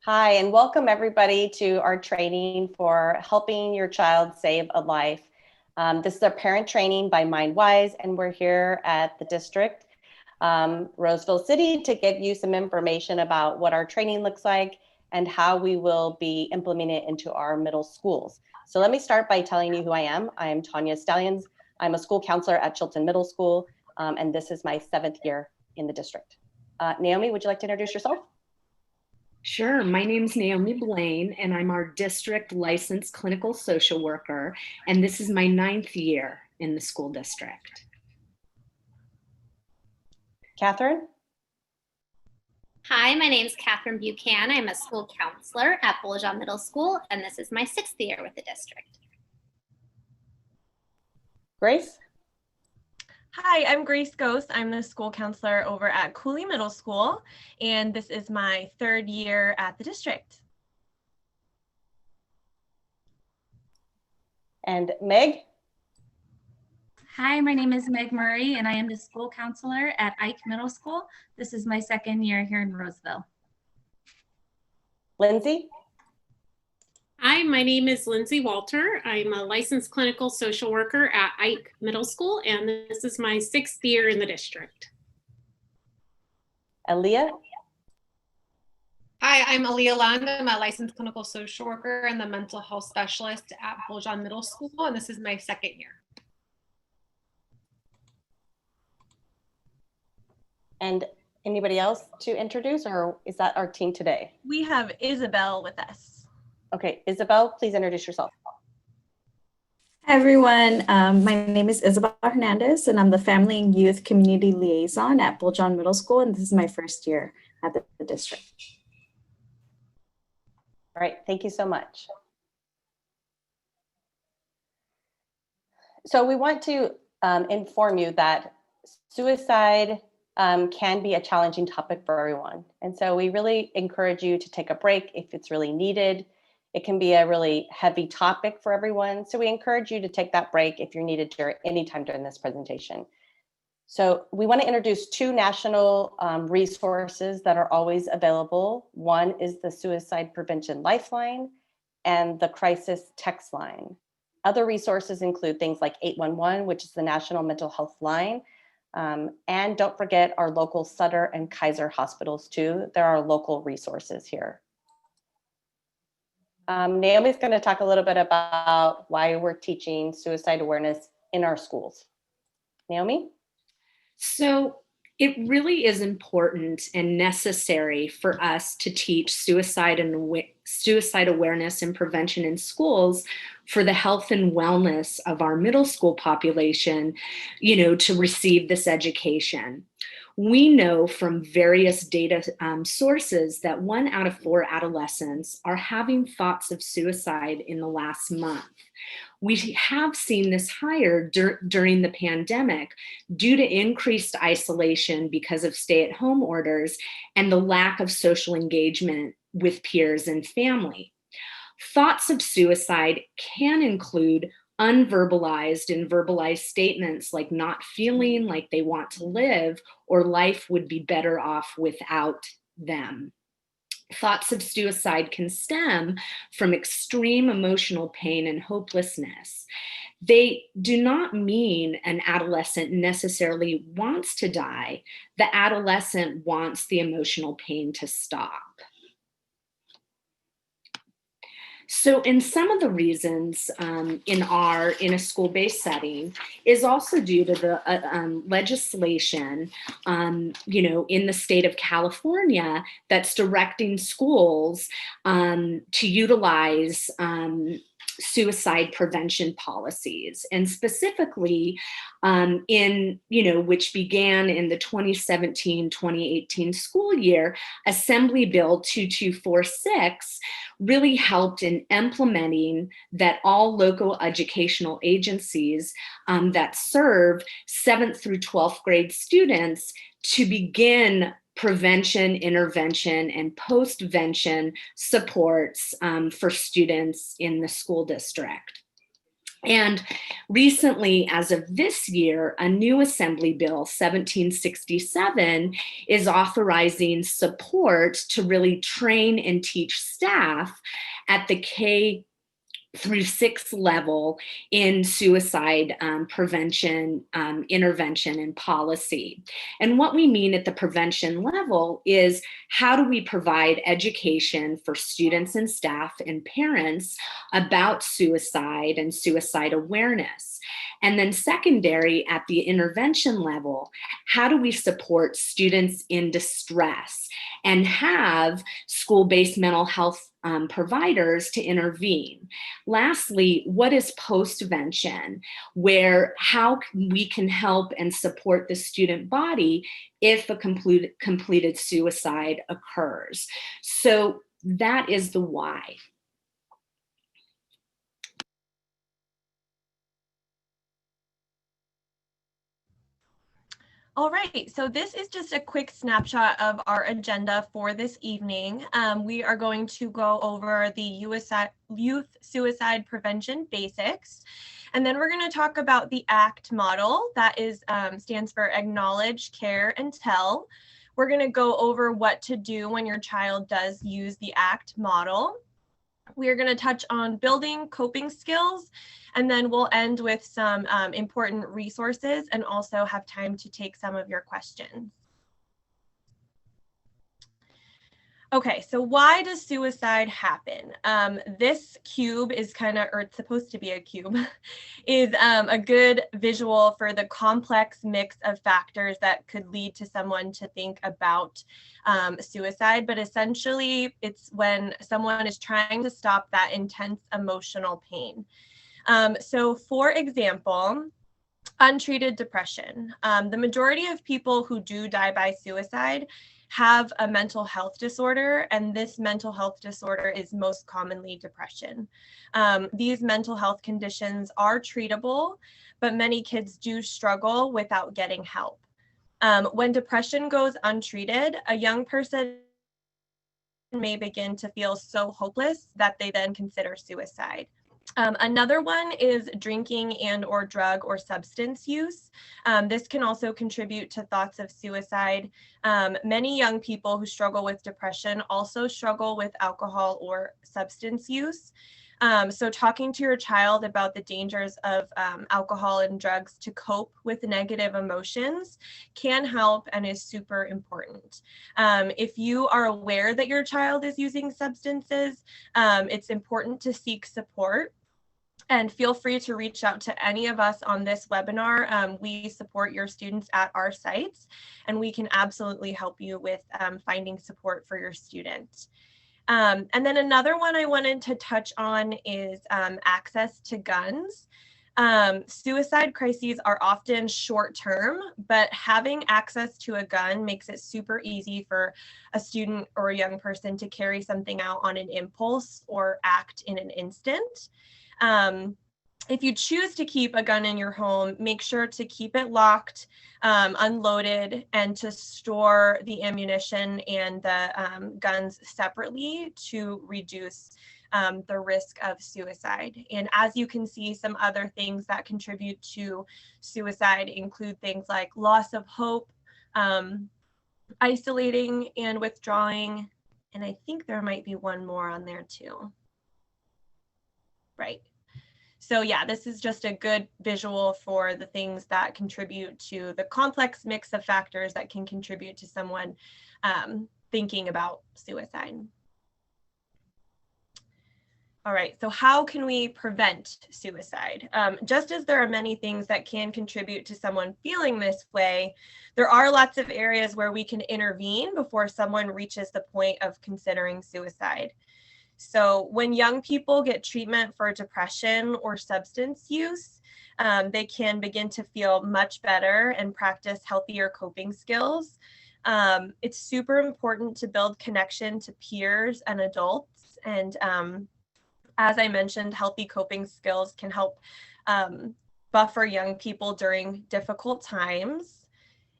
Hi, and welcome everybody to our training for helping your child save a life. This is our parent training by MindWise, and we're here at the district, Roseville City, to give you some information about what our training looks like and how we will be implementing it into our middle schools. So let me start by telling you who I am. I am Tanya Stallions. I'm a school counselor at Chilton Middle School, and this is my 7th year in the district. Naomi, would you like to introduce yourself? Sure. My name's Naomi Blaine, and I'm our district licensed clinical social worker, and this is my 9th year in the school district. Catherine? Hi, my name is Catherine Buchanan. I'm a school counselor at Buljan Middle School, and this is my 6th year with the district. Grace? Hi, I'm Grace Ghost. I'm the school counselor over at Cooley Middle School, and this is my 3rd year at the district. And Meg? Hi, my name is Meg Murray, and I am the school counselor at Ike Middle School. This is my 2nd year here in Roseville. Lindsay? Hi, my name is Lindsay Walter. I'm a licensed clinical social worker at Ike Middle School, and this is my 6th year in the district. Aaliyah? Hi, I'm Aaliyah Land. I'm a licensed clinical social worker and the mental health specialist at Buljan Middle School, and this is my 2nd year. And anybody else to introduce, or is that our team today? We have Isabel with us. Okay, Isabel, please introduce yourself. Hi, everyone. My name is Isabel Hernandez, and I'm the Family and Youth Community Liaison at Buljan Middle School, and this is my 1st year at the district. All right, thank you so much. So we want to inform you that suicide can be a challenging topic for everyone. And so we really encourage you to take a break if it's really needed. It can be a really heavy topic for everyone. So we encourage you to take that break if you're needed anytime during this presentation. So we want to introduce 2 national resources that are always available. One is the Suicide Prevention Lifeline and the Crisis Text Line. Other resources include things like 811, which is the National Mental Health Line. And don't forget our local Sutter and Kaiser hospitals too. There are local resources here. Naomi's going to talk a little bit about why we're teaching suicide awareness in our schools. Naomi? So it really is important and necessary for us to teach suicide awareness and prevention in schools for the health and wellness of our middle school population, to receive this education. We know from various data sources that 1 out of 4 adolescents are having thoughts of suicide in the last month. We have seen this higher during the pandemic due to increased isolation because of stay-at-home orders and the lack of social engagement with peers and family. Thoughts of suicide can include unverbalized and verbalized statements like not feeling like they want to live or life would be better off without them. Thoughts of suicide can stem from extreme emotional pain and hopelessness. They do not mean an adolescent necessarily wants to die. The adolescent wants the emotional pain to stop. So, in some of the reasons in a school-based setting is also due to the legislation, in the state of California that's directing schools to utilize suicide prevention policies, and specifically which began in the 2017-2018 school year. Assembly Bill 2246 really helped in implementing that all local educational agencies that serve 7th through 12th grade students to begin prevention, intervention, and postvention supports for students in the school district. And recently, as of this year, a new Assembly Bill 1767 is authorizing support to really train and teach staff at the K through 6 level in suicide prevention, intervention, and policy. And what we mean at the prevention level is how do we provide education for students and staff and parents about suicide and suicide awareness? And then secondary at the intervention level, how do we support students in distress and have school-based mental health providers to intervene? Lastly, what is postvention, where how we can help and support the student body if a completed suicide occurs. So that is the why. All right, so this is just a quick snapshot of our agenda for this evening. We are going to go over the youth suicide prevention basics, and then we're going to talk about the ACT model. That is stands for Acknowledge, Care, and Tell. We're going to go over what to do when your child does use the ACT model. We are going to touch on building coping skills, and then we'll end with some important resources and also have time to take some of your questions. Okay, so why does suicide happen? This cube is or it's supposed to be a cube, is a good visual for the complex mix of factors that could lead to someone to think about suicide. But essentially, it's when someone is trying to stop that intense emotional pain. So for example, untreated depression. The majority of people who do die by suicide have a mental health disorder, and this mental health disorder is most commonly depression. These mental health conditions are treatable, but many kids do struggle without getting help. When depression goes untreated, a young person may begin to feel so hopeless that they then consider suicide. Another one is drinking and or drug or substance use. This can also contribute to thoughts of suicide. Many young people who struggle with depression also struggle with alcohol or substance use. So talking to your child about the dangers of alcohol and drugs to cope with negative emotions can help and is super important. If you are aware that your child is using substances, it's important to seek support. And feel free to reach out to any of us on this webinar. We support your students at our sites, and we can absolutely help you with finding support for your student. And then another one I wanted to touch on is access to guns. Suicide crises are often short-term, but having access to a gun makes it super easy for a student or a young person to carry something out on an impulse or act in an instant. If you choose to keep a gun in your home, make sure to keep it locked, unloaded, and to store the ammunition and the guns separately to reduce the risk of suicide. And as you can see, some other things that contribute to suicide include things like loss of hope, isolating and withdrawing, and I think there might be one more on there too. Right. So yeah, this is just a good visual for the things that contribute to the complex mix of factors that can contribute to someone thinking about suicide. All right, so how can we prevent suicide? Just as there are many things that can contribute to someone feeling this way, there are lots of areas where we can intervene before someone reaches the point of considering suicide. So when young people get treatment for depression or substance use, they can begin to feel much better and practice healthier coping skills. It's super important to build connection to peers and adults. And as I mentioned, healthy coping skills can help buffer young people during difficult times.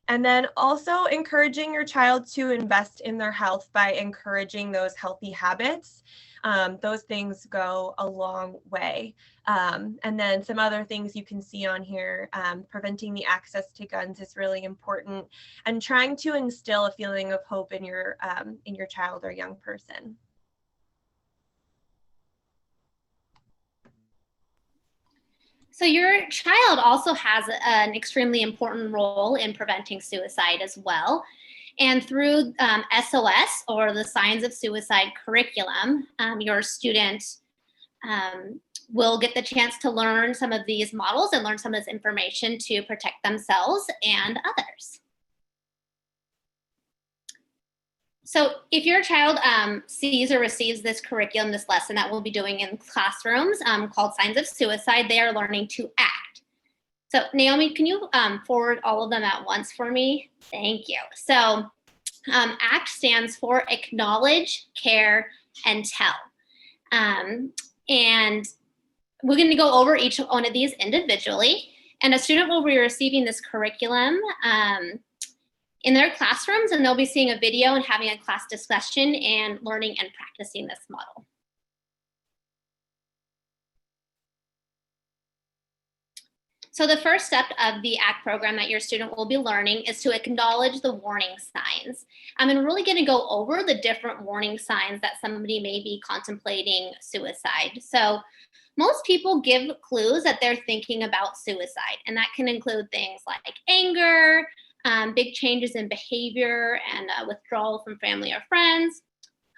And then also encouraging your child to invest in their health by encouraging those healthy habits. Those things go a long way. And then some other things you can see on here, preventing the access to guns is really important, and trying to instill a feeling of hope in your child or young person. So your child also has an extremely important role in preventing suicide as well. And through SOS, or the Signs of Suicide curriculum, your student will get the chance to learn some of these models and learn some of this information to protect themselves and others. So if your child sees or receives this curriculum, this lesson that we'll be doing in classrooms called Signs of Suicide, they are learning to act. So Naomi, can you forward all of them at once for me? Thank you. So ACT stands for Acknowledge, Care, and Tell. And we're going to go over each one of these individually. And a student will be receiving this curriculum in their classrooms, and they'll be seeing a video and having a class discussion and learning and practicing this model. So the first step of the ACT program that your student will be learning is to acknowledge the warning signs. I'm really going to go over the different warning signs that somebody may be contemplating suicide. So most people give clues that they're thinking about suicide, and that can include things like anger, big changes in behavior and withdrawal from family or friends,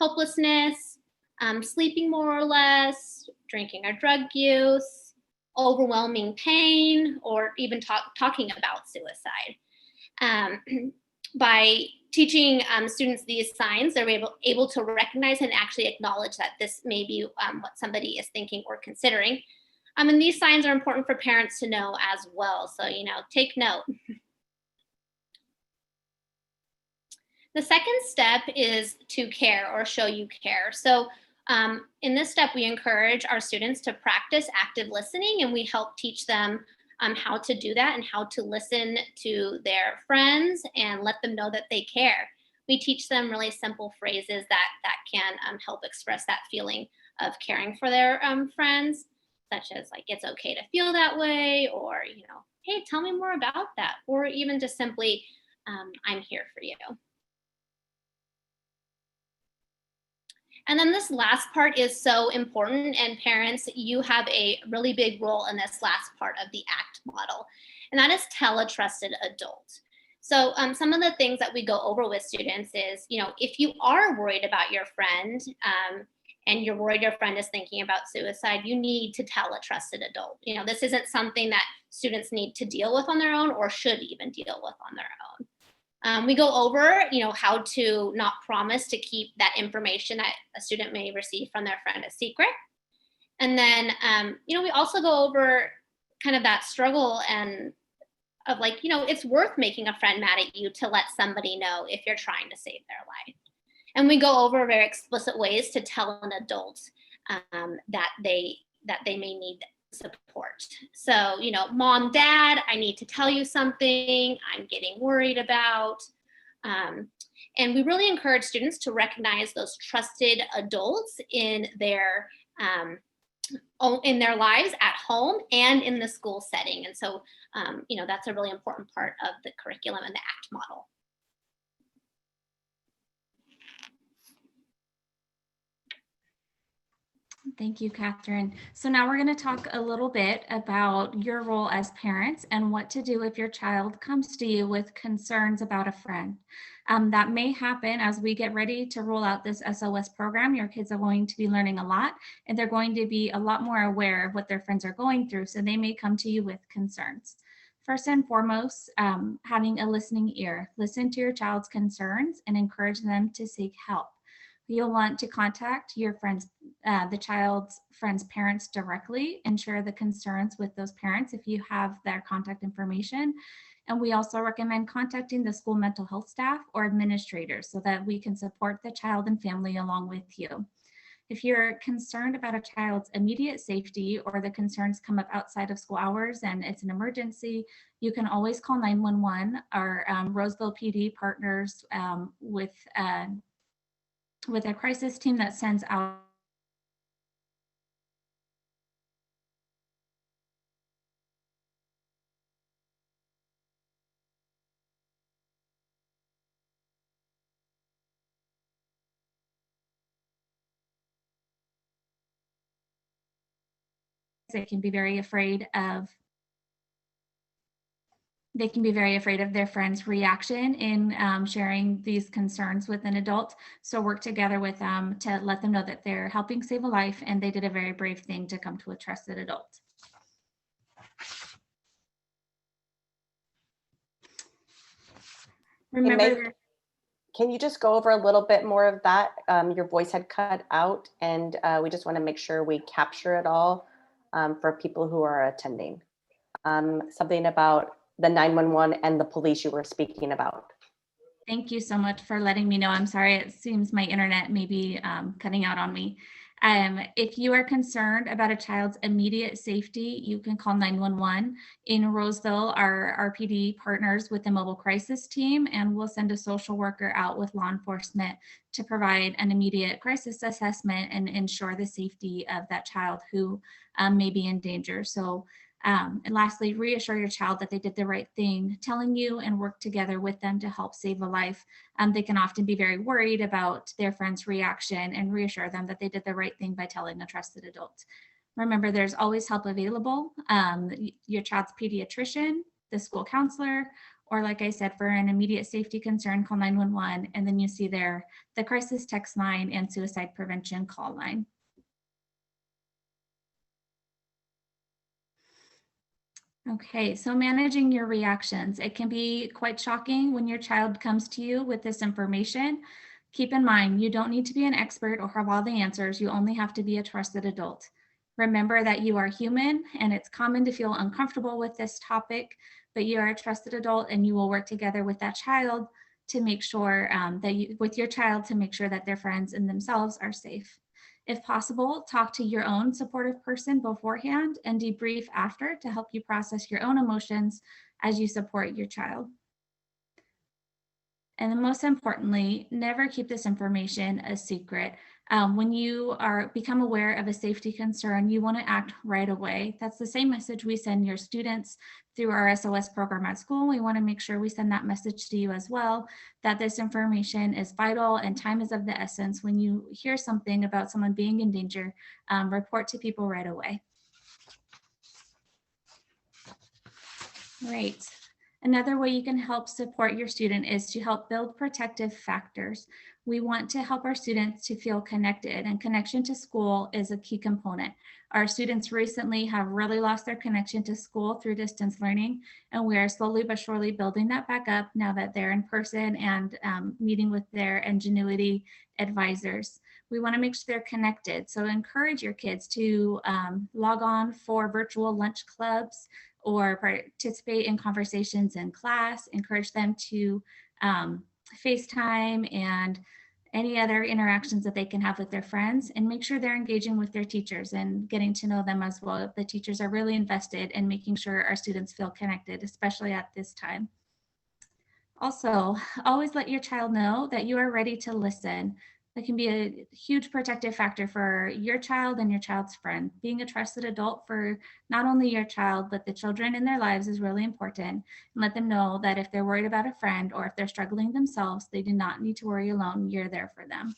hopelessness, sleeping more or less, drinking or drug use, overwhelming pain, or even talking about suicide. By teaching students these signs, they're able to recognize and actually acknowledge that this may be what somebody is thinking or considering. And these signs are important for parents to know as well. So, take note. The second step is to care or show you care. So in this step, we encourage our students to practice active listening, and we help teach them how to do that and how to listen to their friends and let them know that they care. We teach them really simple phrases that can help express that feeling of caring for their friends, such as like, it's okay to feel that way, or, hey, tell me more about that, or even just simply, I'm here for you. And then this last part is so important, and parents, you have a really big role in this last part of the ACT model, and that is tell a trusted adult. So some of the things that we go over with students is, if you are worried about your friend and you're worried your friend is thinking about suicide, you need to tell a trusted adult. This isn't something that students need to deal with on their own or should even deal with on their own. We go over, how to not promise to keep that information that a student may receive from their friend a secret. And then, we also go over kind of that struggle and of like, it's worth making a friend mad at you to let somebody know if you're trying to save their life. And we go over very explicit ways to tell an adult that they may need support. So, mom, dad, I need to tell you something I'm getting worried about. And we really encourage students to recognize those trusted adults in their lives at home and in the school setting. And so, that's a really important part of the curriculum and the ACT model. Thank you, Catherine. So now we're going to talk a little bit about your role as parents and what to do if your child comes to you with concerns about a friend. That may happen as we get ready to roll out this SOS program. Your kids are going to be learning a lot, and they're going to be a lot more aware of what their friends are going through. So they may come to you with concerns. First and foremost, having a listening ear. Listen to your child's concerns and encourage them to seek help. You'll want to contact your friends, the child's friends' parents directly, and share the concerns with those parents if you have their contact information. And we also recommend contacting the school mental health staff or administrators so that we can support the child and family along with you. If you're concerned about a child's immediate safety or the concerns come up outside of school hours and it's an emergency, you can always call 911. Our Roseville PD partners with a crisis team that sends out they can be very afraid of their friend's reaction in sharing these concerns with an adult. So work together with them to let them know that they're helping save a life and they did a very brave thing to come to a trusted adult. Remember, Can you just go over a little bit more of that? Your voice had cut out, and we just want to make sure we capture it all for people who are attending. Something about the 911 and the police you were speaking about. thank you so much for letting me know. I'm sorry, it seems my internet may be cutting out on me. If you are concerned about a child's immediate safety, you can call 911. In Roseville, our RPD partners with the mobile crisis team, and we'll send a social worker out with law enforcement to provide an immediate crisis assessment and ensure the safety of that child who may be in danger. So, and lastly, reassure your child that they did the right thing, telling you and work together with them to help save a life. They can often be very worried about their friend's reaction, and reassure them that they did the right thing by telling a trusted adult. Remember, there's always help available. Your child's pediatrician, the school counselor, or like I said, for an immediate safety concern, call 911. And then you see there the crisis text line and suicide prevention call line. Okay, so managing your reactions. It can be quite shocking when your child comes to you with this information. Keep in mind, you don't need to be an expert or have all the answers. You only have to be a trusted adult. Remember that you are human and it's common to feel uncomfortable with this topic, but you are a trusted adult and you will work together with that child to make sure with your child to make sure that their friends and themselves are safe. If possible, talk to your own supportive person beforehand and debrief after to help you process your own emotions as you support your child. And then most importantly, never keep this information a secret. When you become aware of a safety concern, you want to act right away. That's the same message we send your students through our SOS program at school. We want to make sure we send that message to you as well, that this information is vital and time is of the essence. When you hear something about someone being in danger, report to people right away. Great. Another way you can help support your student is to help build protective factors. We want to help our students to feel connected, and connection to school is a key component. Our students recently have really lost their connection to school through distance learning, and we are slowly but surely building that back up now that they're in person and meeting with their Ingenuity advisors. We want to make sure they're connected. So encourage your kids to log on for virtual lunch clubs or participate in conversations in class. Encourage them to FaceTime and any other interactions that they can have with their friends, and make sure they're engaging with their teachers and getting to know them as well. The teachers are really invested in making sure our students feel connected, especially at this time. Also, always let your child know that you are ready to listen. That can be a huge protective factor for your child and your child's friend. Being a trusted adult for not only your child, but the children in their lives is really important. And let them know that if they're worried about a friend or if they're struggling themselves, they do not need to worry alone. You're there for them.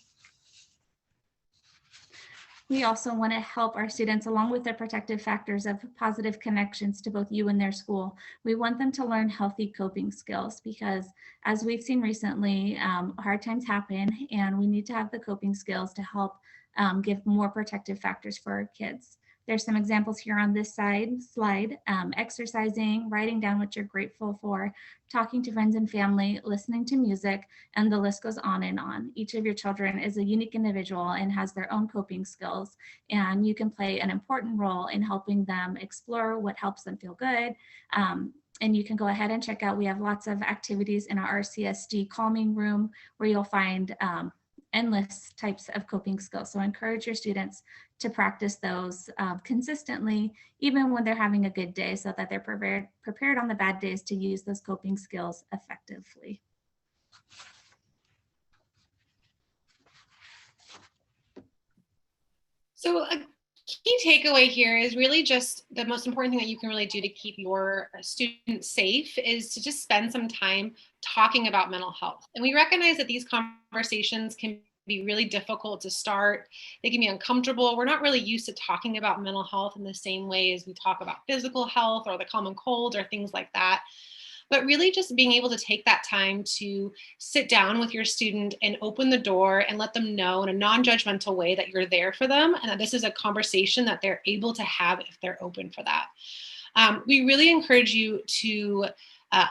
We also want to help our students along with their protective factors of positive connections to both you and their school. We want them to learn healthy coping skills because, as we've seen recently, hard times happen and we need to have the coping skills to help give more protective factors for our kids. There's some examples here on this slide, exercising, writing down what you're grateful for, talking to friends and family, listening to music, and the list goes on and on. Each of your children is a unique individual and has their own coping skills, and you can play an important role in helping them explore what helps them feel good. And you can go ahead and check out, we have lots of activities in our RCSD calming room where you'll find endless types of coping skills. So encourage your students to practice those consistently, even when they're having a good day, so that they're prepared on the bad days to use those coping skills effectively. So a key takeaway here is really just the most important thing that you can really do to keep your students safe is to just spend some time talking about mental health. And we recognize that these conversations can be really difficult to start. They can be uncomfortable. We're not really used to talking about mental health in the same way as we talk about physical health or the common cold or things like that. But really just being able to take that time to sit down with your student and open the door and let them know in a non-judgmental way that you're there for them and that this is a conversation that they're able to have if they're open for that. We really encourage you to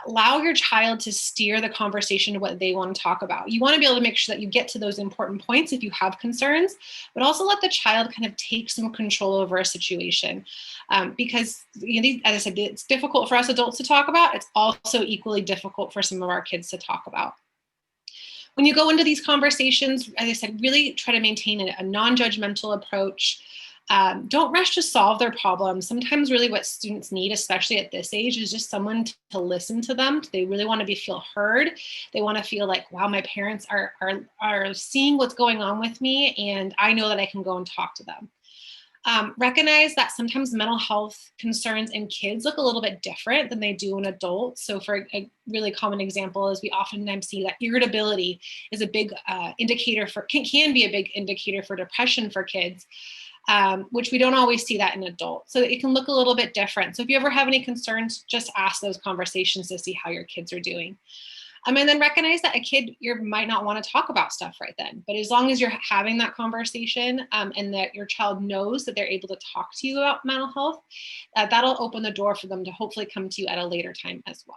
allow your child to steer the conversation to what they want to talk about. You want to be able to make sure that you get to those important points if you have concerns, but also let the child kind of take some control over a situation. Because, as I said, it's difficult for us adults to talk about. It's also equally difficult for some of our kids to talk about. When you go into these conversations, as I said, really try to maintain a non-judgmental approach. Don't rush to solve their problems. Sometimes really what students need, especially at this age, is just someone to listen to them. They really want to feel heard. They want to feel like, wow, my parents are seeing what's going on with me, and I know that I can go and talk to them. Recognize that sometimes mental health concerns in kids look a little bit different than they do in adults. So for a really common example is we oftentimes see that irritability is a big indicator for, can be a big indicator for depression for kids. Which we don't always see that in adults. So it can look a little bit different. So if you ever have any concerns, just ask those conversations to see how your kids are doing. And then recognize that a kid, you might not want to talk about stuff right then, but as long as you're having that conversation and that your child knows that they're able to talk to you about mental health, that'll open the door for them to hopefully come to you at a later time as well.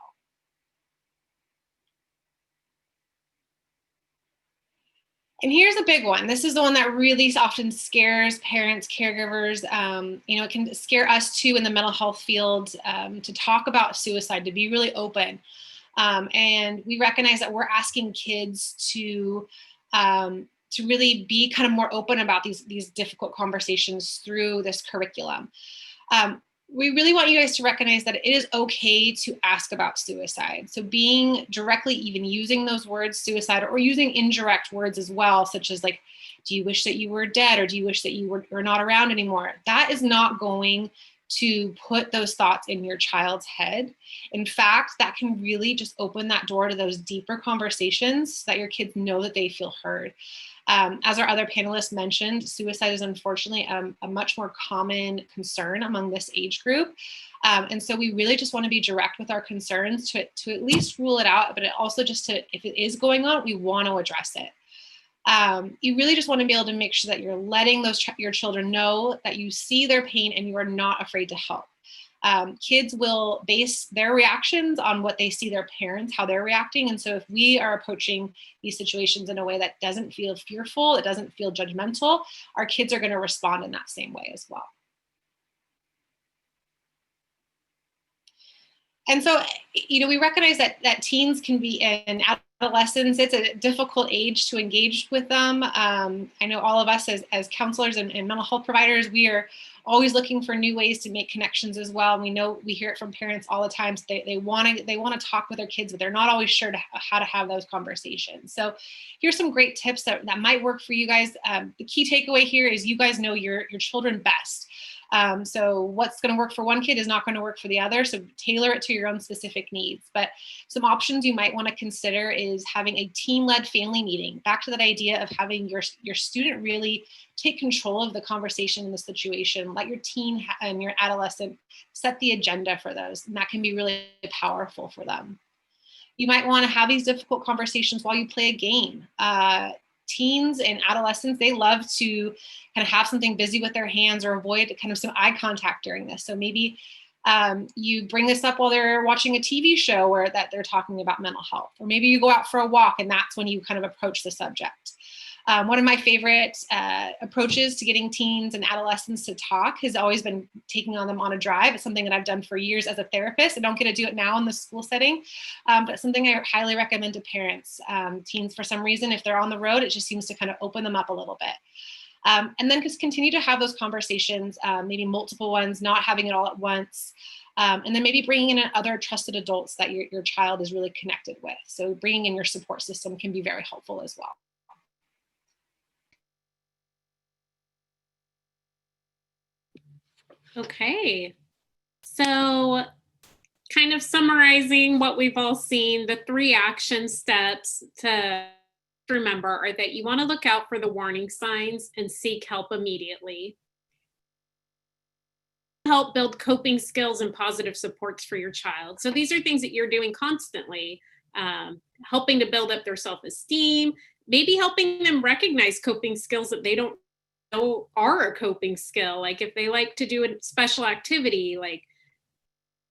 And here's a big one. This is the one that really often scares parents, caregivers. It can scare us too in the mental health field to talk about suicide, to be really open. And we recognize that we're asking kids to really be kind of more open about these difficult conversations through this curriculum. We really want you guys to recognize that it is okay to ask about suicide. So being directly even using those words, suicide, or using indirect words as well, such as like, do you wish that you were dead? Or do you wish that you were not around anymore? That is not going to put those thoughts in your child's head. In fact, that can really just open that door to those deeper conversations so that your kids know that they feel heard. As our other panelists mentioned, suicide is unfortunately a much more common concern among this age group. And so we really just want to be direct with our concerns to at least rule it out, but also just to, if it is going on, we want to address it. You really just want to be able to make sure that you're letting your children know that you see their pain and you are not afraid to help. Kids will base their reactions on what they see their parents, how they're reacting. And so if we are approaching these situations in a way that doesn't feel fearful, it doesn't feel judgmental, our kids are going to respond in that same way as well. And so, we recognize that teens can be in adolescence. It's a difficult age to engage with them. I know all of us as counselors and mental health providers, we are always looking for new ways to make connections as well. We know we hear it from parents all the time. So they want to talk with their kids, but they're not always sure how to have those conversations. So here's some great tips that might work for you guys. The key takeaway here is you guys know your children best. So what's going to work for one kid is not going to work for the other. So tailor it to your own specific needs. But some options you might want to consider is having a team-led family meeting. Back to that idea of having your student really take control of the conversation in the situation. Let your teen and your adolescent set the agenda for those. And that can be really powerful for them. You might want to have these difficult conversations while you play a game. Teens and adolescents, they love to kind of have something busy with their hands or avoid kind of some eye contact during this. So maybe you bring this up while they're watching a TV show where that they're talking about mental health, or maybe you go out for a walk and that's when you kind of approach the subject. One of my favorite approaches to getting teens and adolescents to talk has always been taking on them on a drive. It's something that I've done for years as a therapist. I don't get to do it now in the school setting, but it's something I highly recommend to parents. Teens, for some reason, if they're on the road, it just seems to kind of open them up a little bit. And then just continue to have those conversations, maybe multiple ones, not having it all at once. And then maybe bringing in other trusted adults that your child is really connected with. So bringing in your support system can be very helpful as well. Okay, so kind of summarizing what we've all seen, the 3 action steps to remember are that you want to look out for the warning signs and seek help immediately. Help build coping skills and positive supports for your child. So these are things that you're doing constantly, helping to build up their self-esteem, maybe helping them recognize coping skills that they don't know are a coping skill. Like if they like to do a special activity like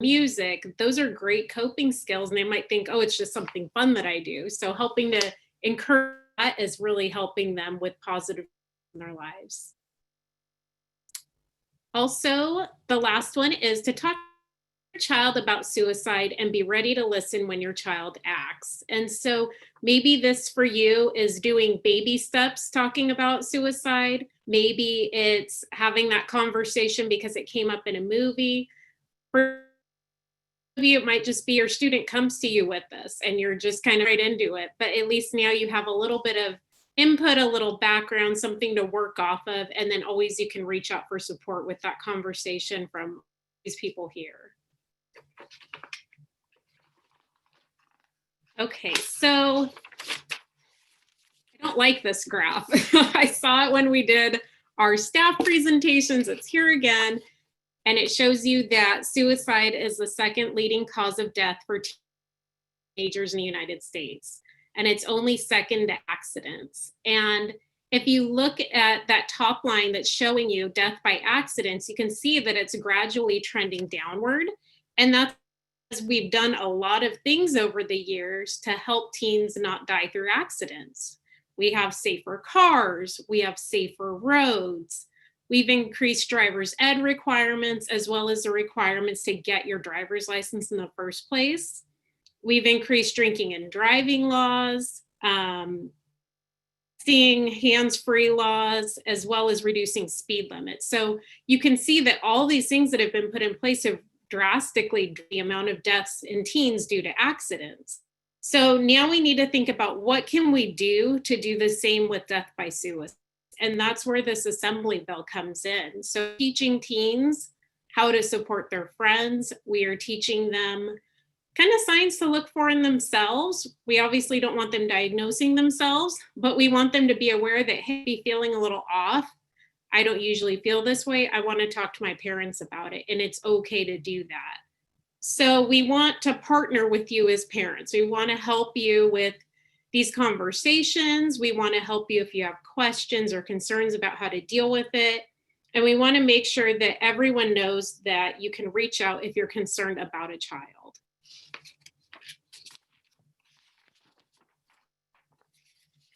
music, those are great coping skills, and they might think, oh, it's just something fun that I do. So helping to encourage that is really helping them with positive in their lives. Also, the last one is to talk to your child about suicide and be ready to listen when your child acts. And so maybe this for you is doing baby steps talking about suicide. Maybe it's having that conversation because it came up in a movie. For you, it might just be your student comes to you with this and you're just kind of right into it. But at least now you have a little bit of input, a little background, something to work off of, and then always you can reach out for support with that conversation from these people here. Okay, so I don't like this graph. I saw it when we did our staff presentations. It's here again, and it shows you that suicide is the 2nd leading cause of death for teenagers in the United States. And it's only 2nd to accidents. And if you look at that top line that's showing you death by accidents, you can see that it's gradually trending downward. And that's because we've done a lot of things over the years to help teens not die through accidents. We have safer cars, we have safer roads, we've increased driver's ed requirements, as well as the requirements to get your driver's license in the first place. We've increased drinking and driving laws, seeing hands-free laws, as well as reducing speed limits. So you can see that all these things that have been put in place have drastically the amount of deaths in teens due to accidents. So now we need to think about what can we do to do the same with death by suicide. And that's where this assembly bill comes in. So teaching teens how to support their friends. We are teaching them kind of signs to look for in themselves. We obviously don't want them diagnosing themselves, but we want them to be aware that, hey, be feeling a little off. I don't usually feel this way. I want to talk to my parents about it, and it's okay to do that. So we want to partner with you as parents. We want to help you with these conversations. We want to help you if you have questions or concerns about how to deal with it. And we want to make sure that everyone knows that you can reach out if you're concerned about a child.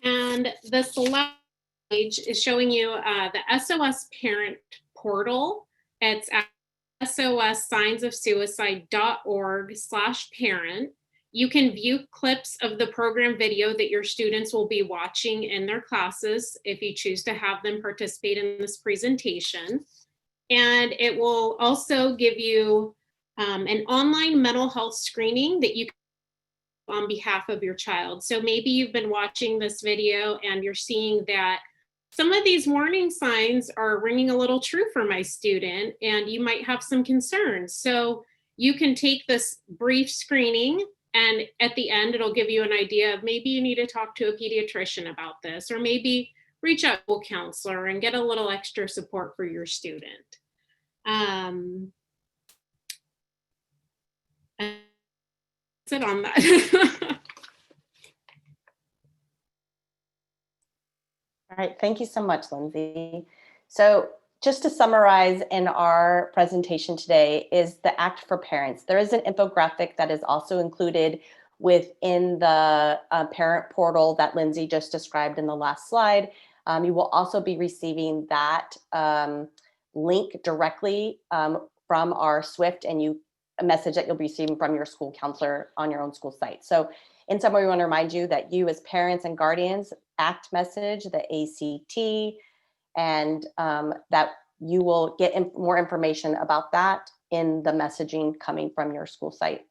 And this last page is showing you the SOS Parent Portal. It's at sossignsofsuicide.org/parent. You can view clips of the program video that your students will be watching in their classes if you choose to have them participate in this presentation. And it will also give you an online mental health screening that you can do on behalf of your child. So maybe you've been watching this video and you're seeing that some of these warning signs are ringing a little true for my student, and you might have some concerns. So you can take this brief screening, and at the end, it'll give you an idea of maybe you need to talk to a pediatrician about this, or maybe reach out to a counselor and get a little extra support for your student. That's it on that. All right, thank you so much, Lindsay. So just to summarize in our presentation today is the Act for Parents. There is an infographic that is also included within the parent portal that Lindsay just described in the last slide. You will also be receiving that link directly from our SWIFT and a message that you'll be receiving from your school counselor on your own school site. So in summary, we want to remind you that you as parents and guardians, ACT message, the ACT, and that you will get more information about that in the messaging coming from your school site.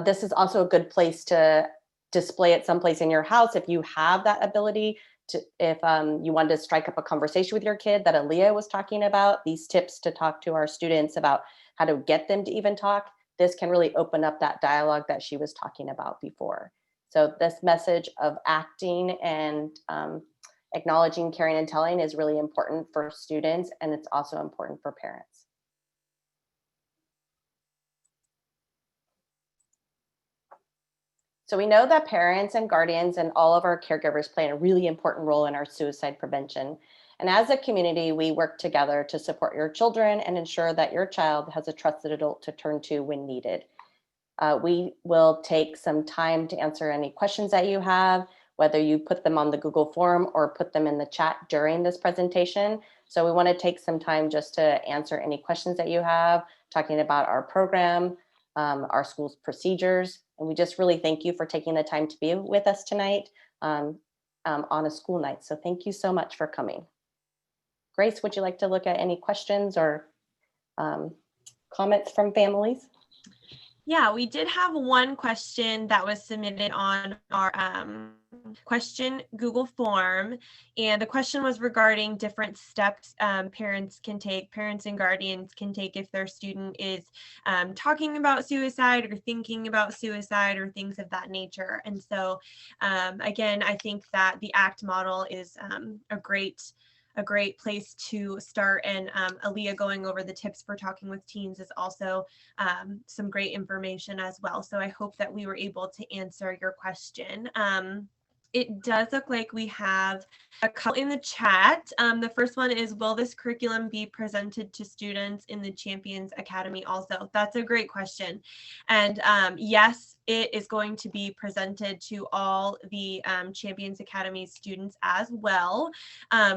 This is also a good place to display it someplace in your house if you have that ability to, if you wanted to strike up a conversation with your kid that Aaliyah was talking about, these tips to talk to our students about how to get them to even talk. This can really open up that dialogue that she was talking about before. So this message of acting and acknowledging, caring, and telling is really important for students, and it's also important for parents. So we know that parents and guardians and all of our caregivers play a really important role in our suicide prevention. And as a community, we work together to support your children and ensure that your child has a trusted adult to turn to when needed. We will take some time to answer any questions that you have, whether you put them on the Google form or put them in the chat during this presentation. So we want to take some time just to answer any questions that you have, talking about our program, our school's procedures. And we just really thank you for taking the time to be with us tonight on a school night. So thank you so much for coming. Grace, would you like to look at any questions or comments from families? Yeah, we did have one question that was submitted on our question Google form, and the question was regarding different steps parents and guardians can take if their student is talking about suicide or thinking about suicide or things of that nature. And so again, I think that the ACT model is a great place to start, and Aaliyah going over the tips for talking with teens is also some great information as well. So I hope that we were able to answer your question. It does look like we have a couple in the chat. The first one is, will this curriculum be presented to students in the Champions Academy also? That's a great question. And yes, it is going to be presented to all the Champions Academy students as well.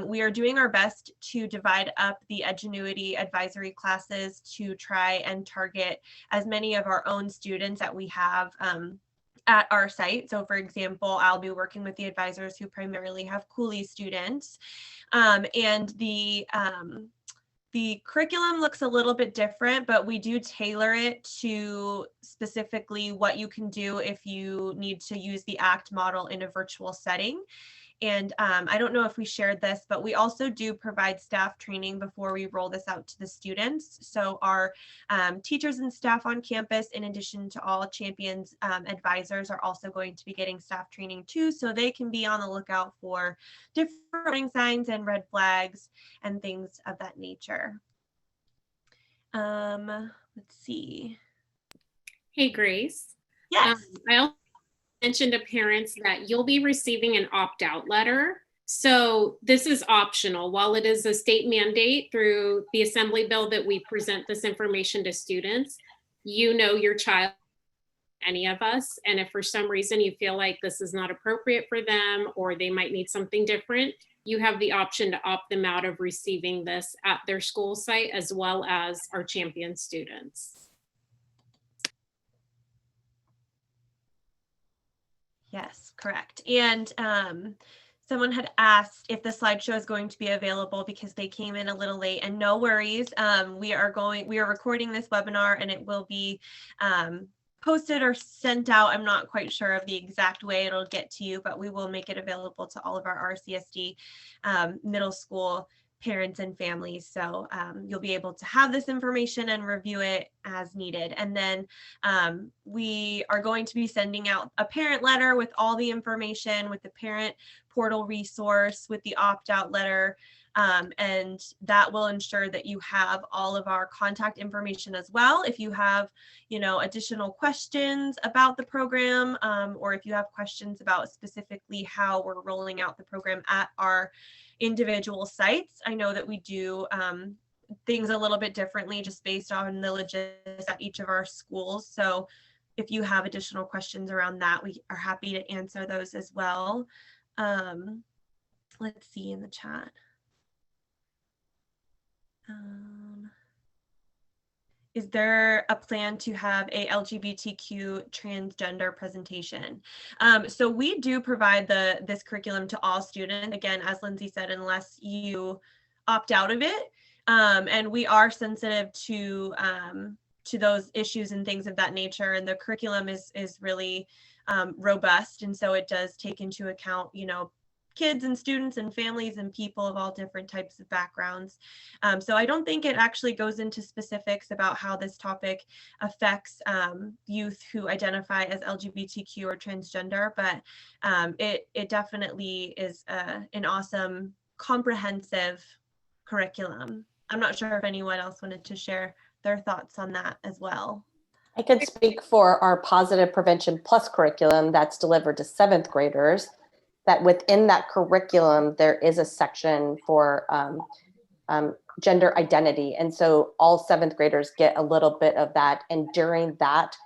We are doing our best to divide up the Edgenuity advisory classes to try and target as many of our own students that we have at our site. So for example, I'll be working with the advisors who primarily have Cooley students. And the curriculum looks a little bit different, but we do tailor it to specifically what you can do if you need to use the ACT model in a virtual setting. And I don't know if we shared this, but we also do provide staff training before we roll this out to the students. So our teachers and staff on campus, in addition to all Champions advisors, are also going to be getting staff training too, so they can be on the lookout for different warning signs and red flags and things of that nature. Let's see. Hey, Grace. Yes. I also mentioned to parents that you'll be receiving an opt-out letter. So this is optional. While it is a state mandate through the Assembly bill that we present this information to students, you know your child, any of us, and if for some reason you feel like this is not appropriate for them or they might need something different, you have the option to opt them out of receiving this at their school site as well as our Champion students. Yes, correct. And someone had asked if the slideshow is going to be available because they came in a little late, and no worries. We are recording this webinar and it will be posted or sent out. I'm not quite sure of the exact way it'll get to you, but we will make it available to all of our RCSD middle school parents and families. So you'll be able to have this information and review it as needed. And then we are going to be sending out a parent letter with all the information, with the parent portal resource, with the opt-out letter. And that will ensure that you have all of our contact information as well. If you have, additional questions about the program, or if you have questions about specifically how we're rolling out the program at our individual sites. I know that we do things a little bit differently just based on the logistics at each of our schools. So if you have additional questions around that, we are happy to answer those as well. Let's see in the chat. Is there a plan to have a LGBTQ transgender presentation? So we do provide this curriculum to all students, again, as Lindsay said, unless you opt out of it. And we are sensitive to those issues and things of that nature. And the curriculum is really robust. And so it does take into account, you know, kids and students and families and people of all different types of backgrounds. So I don't think it actually goes into specifics about how this topic affects youth who identify as LGBTQ or transgender, but it definitely is an awesome, comprehensive curriculum. I'm not sure if anyone else wanted to share their thoughts on that as well. I could speak for our Positive Prevention Plus curriculum that's delivered to 7th graders, that within that curriculum, there is a section for gender identity. And so all 7th graders get a little bit of that. And during that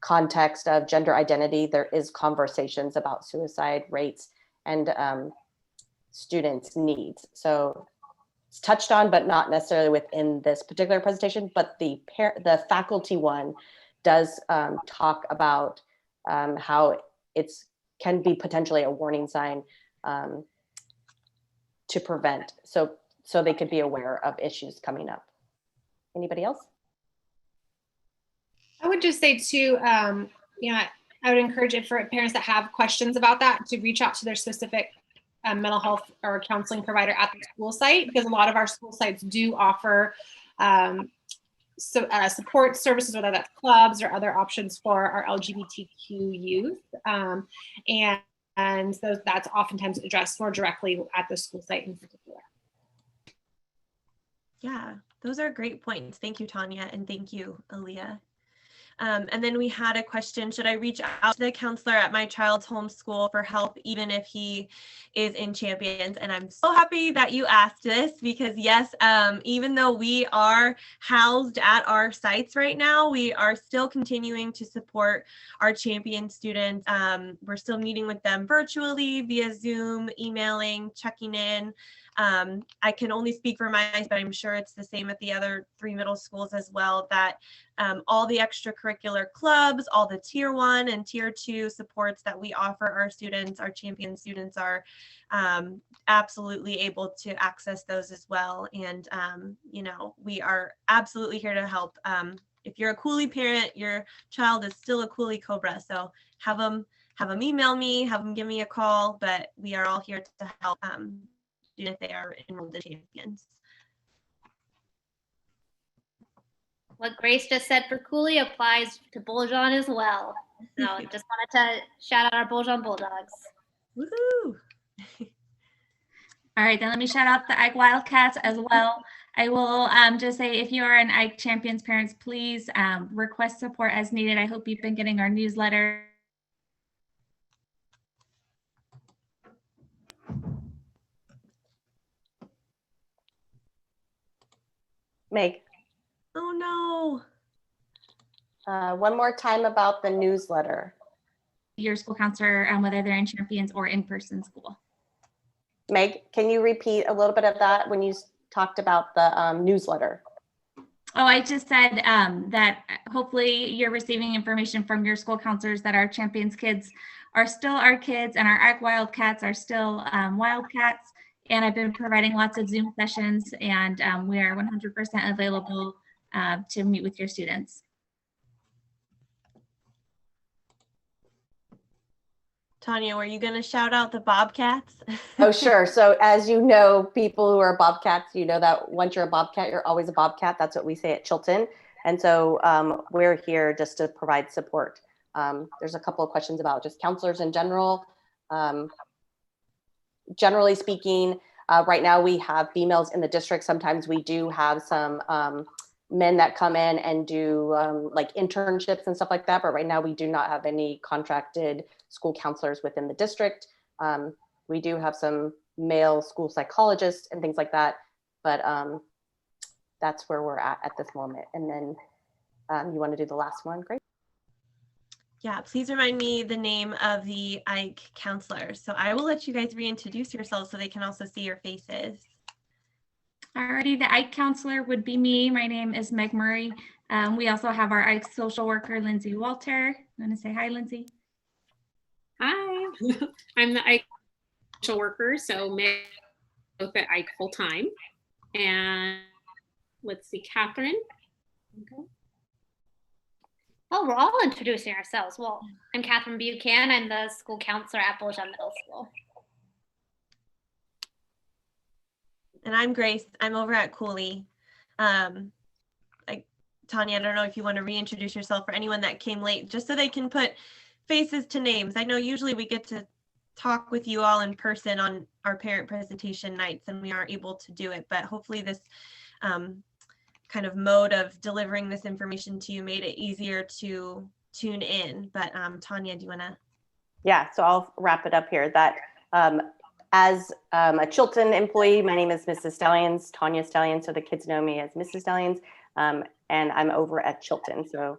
context of gender identity, there is conversations about suicide rates and students' needs. So it's touched on, but not necessarily within this particular presentation, but the faculty one does talk about how it's can be potentially a warning sign to prevent. So they could be aware of issues coming up. Anybody else? I would just say too, you know, I would encourage it for parents that have questions about that to reach out to their specific mental health or counseling provider at the school site, because a lot of our school sites do offer support services, whether that's clubs or other options for our LGBTQ youth. And that's oftentimes addressed more directly at the school site in particular. Yeah, those are great points. Thank you, Tanya, and thank you, Aaliyah. And then we had a question, should I reach out to the counselor at my child's homeschool for help, even if he is in Champions? And I'm so happy that you asked this, because yes, even though we are housed at our sites right now, we are still continuing to support our Champion students. We're still meeting with them virtually via Zoom, emailing, checking in. I can only speak for mine, but I'm sure it's the same at the other 3 middle schools as well, that all the extracurricular clubs, all the tier 1 and tier 2 supports that we offer our students, our Champion students, are absolutely able to access those as well. And, you know, we are absolutely here to help. If you're a Cooley parent, your child is still a Cooley Cobra. So have them email me, have them give me a call, but we are all here to help if they are enrolled in Champions. What Grace just said for Cooley applies to Bulljon as well. So just wanted to shout out our Bulljon Bulldogs. Woohoo! All right, then let me shout out the Ike Wildcats as well. I will just say, if you are an Ike Champions parents, please request support as needed. I hope you've been getting our newsletter. Meg. Oh no. One more time about the newsletter. Your school counselor, whether they're in Champions or in-person school. Meg, can you repeat a little bit of that when you talked about the newsletter? Oh, I just said that hopefully you're receiving information from your school counselors that our Champions kids are still our kids and our Ike Wildcats are still Wildcats. And I've been providing lots of Zoom sessions, and we are 100% available to meet with your students. Tanya, were you going to shout out the Bobcats? Oh, sure. So as you know, people who are Bobcats, you know that once you're a Bobcat, you're always a Bobcat. That's what we say at Chilton. And so we're here just to provide support. There's a couple of questions about just counselors in general. Generally speaking, right now we have females in the district. Sometimes we do have some men that come in and do like internships and stuff like that. But right now we do not have any contracted school counselors within the district. We do have some male school psychologists and things like that. But that's where we're at this moment. And then you want to do the last one, Grace? Yeah, please remind me the name of the Ike counselors. So I will let you guys reintroduce yourselves so they can also see your faces. Alrighty, the Ike counselor would be me. My name is Meg Murray. We also have our Ike social worker, Lindsay Walter. You want to say hi, Lindsay? Hi, I'm the Ike social worker, so Meg both at Ike full time. And let's see, Catherine. Okay. Oh, we're all introducing ourselves. Well, I'm Catherine Buchanan. I'm the school counselor at Beaujon Middle School. And I'm Grace. I'm over at Cooley. Tanya, I don't know if you want to reintroduce yourself for anyone that came late, just so they can put faces to names. I know usually we get to talk with you all in person on our parent presentation nights, and we aren't able to do it, but hopefully this kind of mode of delivering this information to you made it easier to tune in. But Tanya, do you want to? Yeah, so I'll wrap it up here. That as a Chilton employee, my name is Mrs. Stallions, Tanya Stallions, so the kids know me as Mrs. Stallions, and I'm over at Chilton. So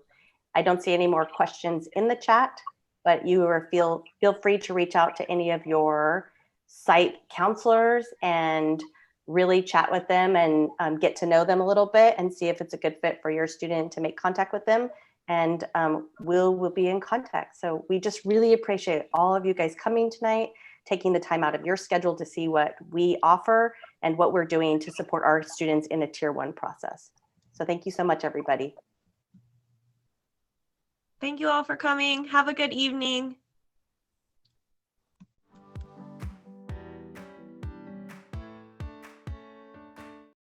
I don't see any more questions in the chat, but feel free to reach out to any of your site counselors and really chat with them and get to know them a little bit and see if it's a good fit for your student to make contact with them. And we'll be in contact. So we just really appreciate all of you guys coming tonight, taking the time out of your schedule to see what we offer and what we're doing to support our students in a Tier 1 process. So thank you so much, everybody. Thank you all for coming. Have a good evening.